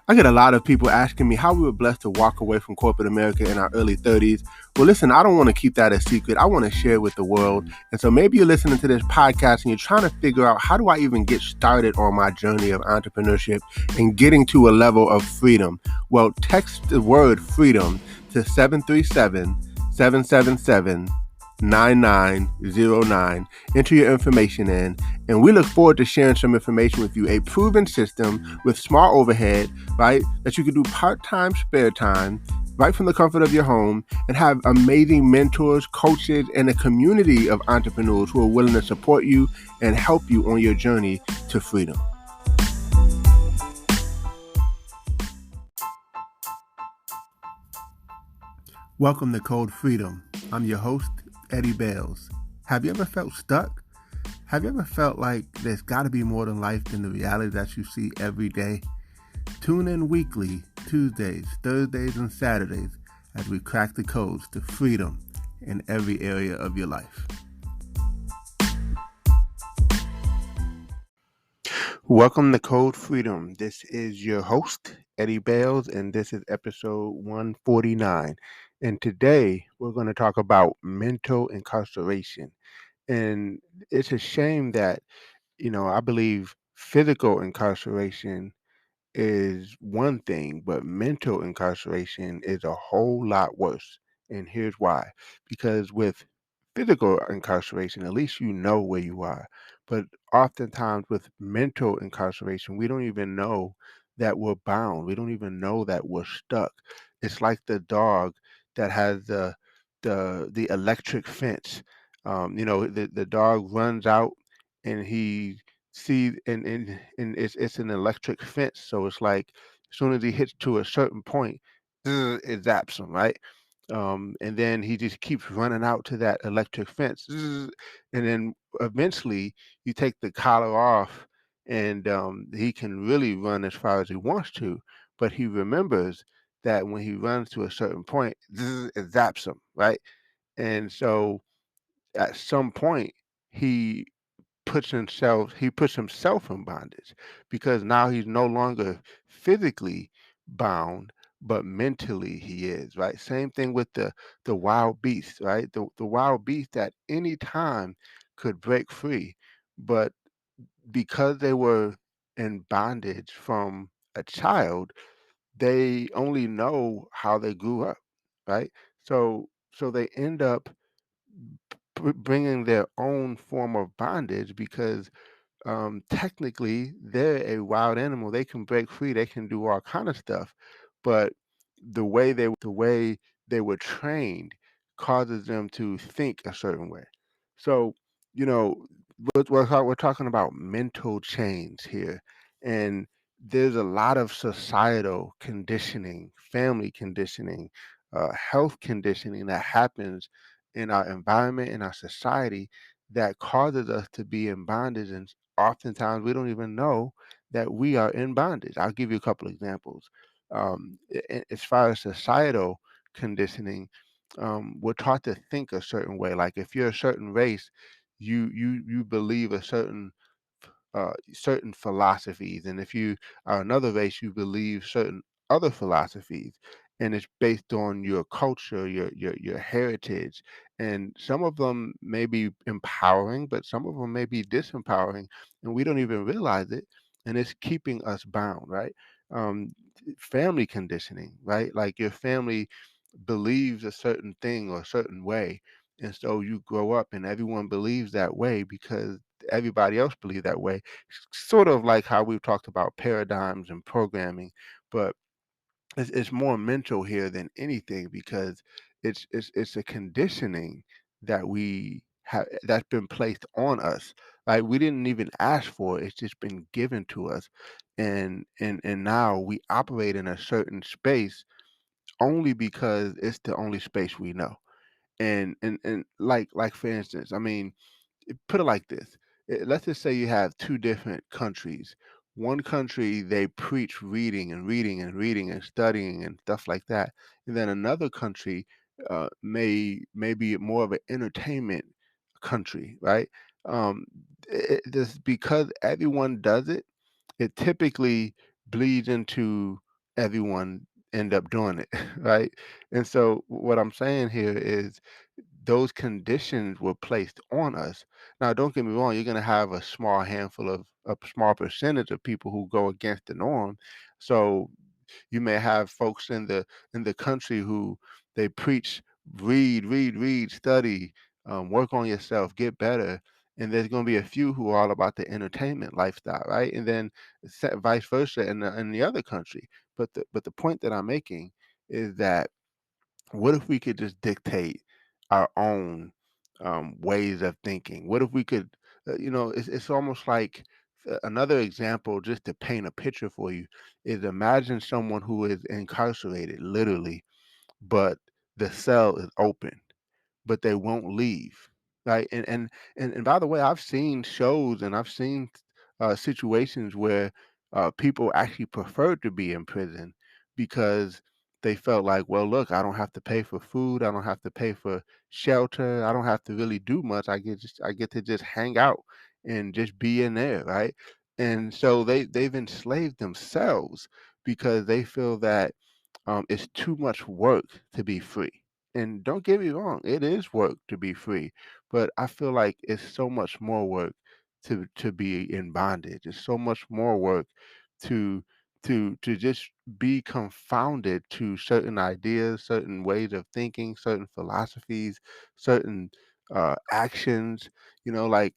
I get a lot of people asking me how we were blessed to walk away from corporate America in our early 30s. Well, listen, I don't want to keep that a secret. I want to share it with the world. And so maybe you're listening to this podcast and you're trying to figure out, how do I even get started on my journey of entrepreneurship and getting to a level of freedom? Well, text the word freedom to 737-777 9909. Enter your information in, and we look forward to sharing some information with you. A proven system with small overhead, right? That you can do part-time, spare time, right from the comfort of your home, and have amazing mentors, coaches, and a community of entrepreneurs who are willing to support you and help you on your journey to freedom. Welcome to Code Freedom. I'm your host, Eddie Bales. Have you ever felt stuck? Have you ever felt like there's got to be more than life than the reality that you see every day? Tune in weekly, Tuesdays, Thursdays, and Saturdays as we crack the codes to freedom in every area of your life. Welcome to Code Freedom. This is your host, Eddie Bales, and this is episode 149. And today we're going to talk about mental incarceration. And it's a shame that, I believe physical incarceration is one thing, but mental incarceration is a whole lot worse. And here's why. Because with physical incarceration, at least you know where you are. But oftentimes with mental incarceration, we don't even know that we're bound. We don't even know that we're stuck. It's like the dog that has the electric fence. The dog runs out and he see and it's an electric fence, so it's like as soon as he hits to a certain point, it zaps him, right? And then he just keeps running out to that electric fence, and then eventually you take the collar off, and he can really run as far as he wants to, but he remembers that when he runs to a certain point, it zaps him, right? And so at some point he puts himself in bondage, because now he's no longer physically bound, but mentally he is, right? Same thing with the wild beast, right? The wild beast at any time could break free, but because they were in bondage from a child, they only know how they grew up, right? So they end up bringing their own form of bondage, because technically they're a wild animal. They can break free. They can do all kind of stuff, but the way they were trained causes them to think a certain way. So, you know, we're talking about mental change here, and there's a lot of societal conditioning, family conditioning, health conditioning that happens in our environment, in our society, that causes us to be in bondage, and oftentimes we don't even know that we are in bondage. I'll give you a couple examples. As far as societal conditioning, we're taught to think a certain way. Like if you're a certain race, you believe a certain philosophies, and if you are another race, you believe certain other philosophies, and it's based on your culture, your heritage, and some of them may be empowering, but some of them may be disempowering, and we don't even realize it, and it's keeping us bound, right? Um, Family conditioning, right? Like your family believes a certain thing or a certain way, and so you grow up and everyone believes that way because everybody else believe that way. Sort of like how we've talked about paradigms and programming, but it's more mental here than anything, because it's a conditioning that we have, that's been placed on us. Right? We didn't even ask for it. It's just been given to us, and now we operate in a certain space only because it's the only space we know. And like for instance, I mean, put it like this. Let's just say you have two different countries. One country, they preach reading and reading and reading and studying and stuff like that. And then another country may be more of an entertainment country, right? Um, this because everyone does it, it typically bleeds into everyone end up doing it, right? And so what I'm saying here is those conditions were placed on us. Now, don't get me wrong, you're going to have a small handful of a small percentage of people who go against the norm. So you may have folks in the country who they preach read, study, work on yourself, get better. And there's going to be a few who are all about the entertainment lifestyle, right? And then vice versa in the other country. But the point that I'm making is that what if we could just dictate our own ways of thinking? What if we could, it's almost like another example, just to paint a picture for you, is imagine someone who is incarcerated, literally, but the cell is open but they won't leave, right? And by the way, I've seen shows and I've seen situations where people actually prefer to be in prison because they felt like, well, look, I don't have to pay for food, I don't have to pay for shelter, I don't have to really do much. I get to just hang out and just be in there, right? And so they've enslaved themselves because they feel that it's too much work to be free. And don't get me wrong, it is work to be free, but I feel like it's so much more work to be in bondage. It's so much more work to to just be confounded to certain ideas, certain ways of thinking, certain philosophies, certain actions. You know, like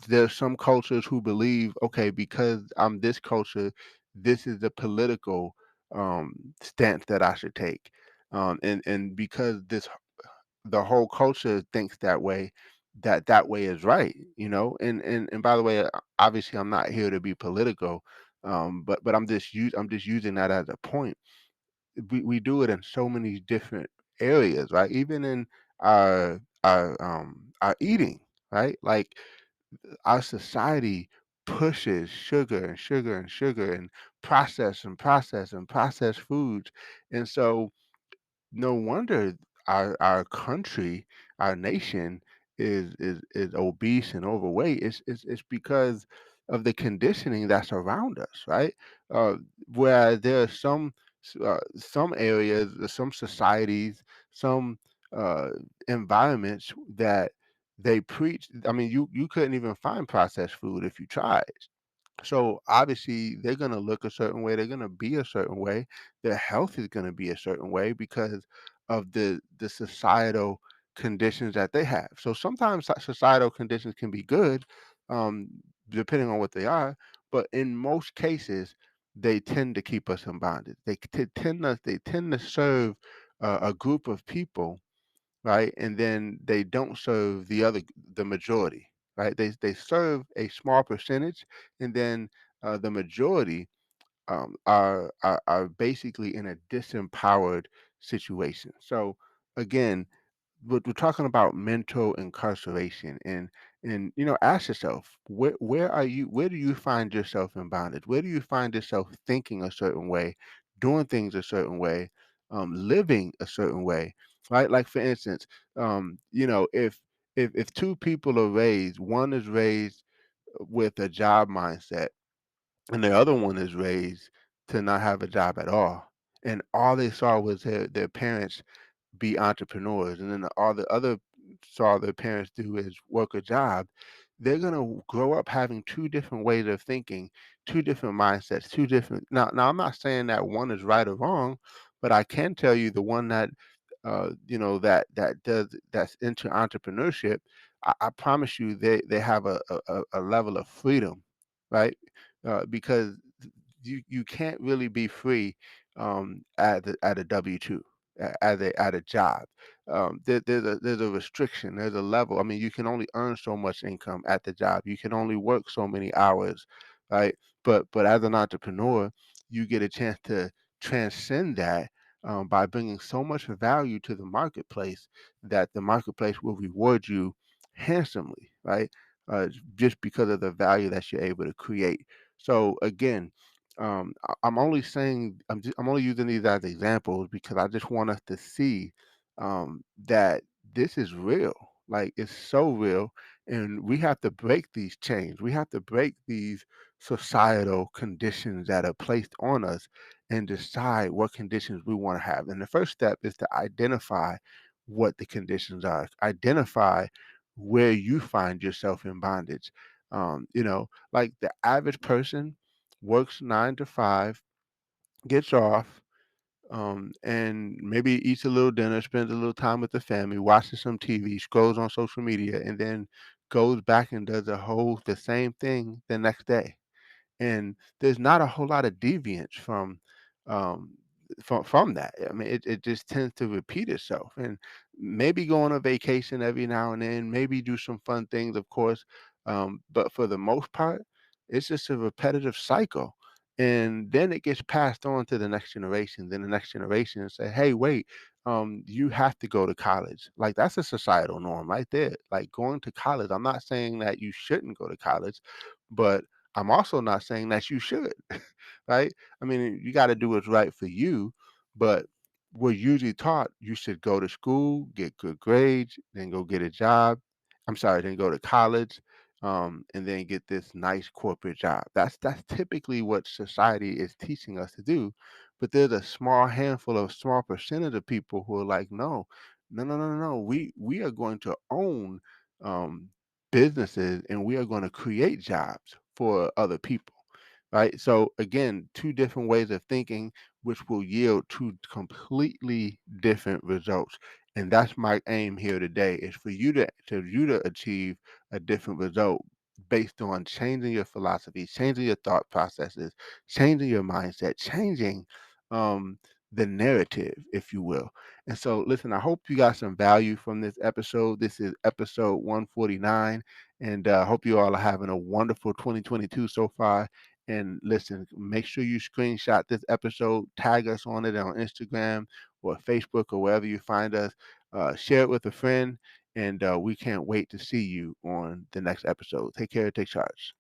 there's some cultures who believe, okay, because I'm this culture, this is the political stance that I should take. And because the whole culture thinks that way, that way is right, you know. And by the way, obviously I'm not here to be political, but I'm just using that as a point. We do it in so many different areas, right? Even in our eating, right? Like our society pushes sugar and sugar and sugar and processed foods. And so no wonder our country, our nation is obese and overweight. It's because of the conditioning that's around us, right? Uh, where there are some areas, some societies, some uh, environments that they preach. I mean, you couldn't even find processed food if you tried. So obviously they're going to look a certain way, they're going to be a certain way, their health is going to be a certain way because of the societal conditions that they have. So sometimes societal conditions can be good, um, depending on what they are, but in most cases they tend to keep us in bondage. They tend to serve a group of people, right? And then they don't serve the majority, right? They serve a small percentage, and then the majority are basically in a disempowered situation. So again, we're talking about mental incarceration, and ask yourself, where do you find yourself in bondage? Where do you find yourself thinking a certain way, doing things a certain way, living a certain way, right? Like for instance, if two people are raised, one is raised with a job mindset and the other one is raised to not have a job at all, and all they saw was their parents be entrepreneurs, and then all the other saw their parents do is work a job. They're gonna grow up having two different ways of thinking, two different mindsets, two different. Now, I'm not saying that one is right or wrong, but I can tell you the one that that's into entrepreneurship. I promise you, they have a level of freedom, right? Because you can't really be free at a W-2 at a job. There's a restriction. There's a level. I mean, you can only earn so much income at the job. You can only work so many hours, right? But as an entrepreneur, you get a chance to transcend that by bringing so much value to the marketplace that the marketplace will reward you handsomely, right? Just because of the value that you're able to create. So again, I'm only saying I'm only using these as examples because I just want us to see that this is real. Like it's so real. And we have to break these chains. We have to break these societal conditions that are placed on us and decide what conditions we want to have. And the first step is to identify what the conditions are. Identify where you find yourself in bondage. Like the average person works 9 to 5, gets off, and maybe eats a little dinner, spends a little time with the family, watches some TV, scrolls on social media, and then goes back and does the same thing the next day. And there's not a whole lot of deviance um, from that. I mean, it just tends to repeat itself. And maybe go on a vacation every now and then, maybe do some fun things, of course. But for the most part, it's just a repetitive cycle. And then it gets passed on to the next generation. Then the next generation say, "Hey, wait, you have to go to college." Like that's a societal norm right there. Like going to college. I'm not saying that you shouldn't go to college, but I'm also not saying that you should, right? I mean, you got to do what's right for you, but we're usually taught you should go to school, get good grades, then go get a job. I'm sorry, then go to college, and then get this nice corporate job. That's typically what society is teaching us to do. But there's a small percentage of people who are like, no, no, no, no, no, no. We are going to own um, businesses and we are going to create jobs for other people, right? So again, two different ways of thinking which will yield two completely different results. And that's my aim here today is for you to achieve a different result based on changing your philosophy, changing your thought processes, changing your mindset, changing um the narrative, if you will. And so listen, I hope you got some value from this episode. This is episode 149, and hope you all are having a wonderful 2022 so far. And listen, make sure you screenshot this episode, tag us on it on Instagram or Facebook or wherever you find us. Share it with a friend, and we can't wait to see you on the next episode. Take care, take charge.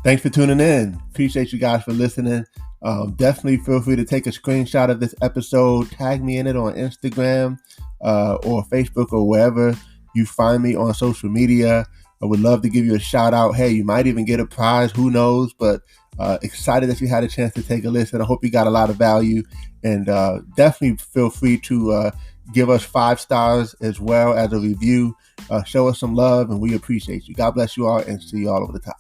Thanks for tuning in. Appreciate you guys for listening. Definitely feel free to take a screenshot of this episode, tag me in it on Instagram or Facebook or wherever you find me on social media. I would love to give you a shout out. Hey, you might even get a prize. Who knows? But excited that you had a chance to take a listen. I hope you got a lot of value. And definitely feel free to give us 5 stars as well as a review. Show us some love, and we appreciate you. God bless you all, and see you all over the top.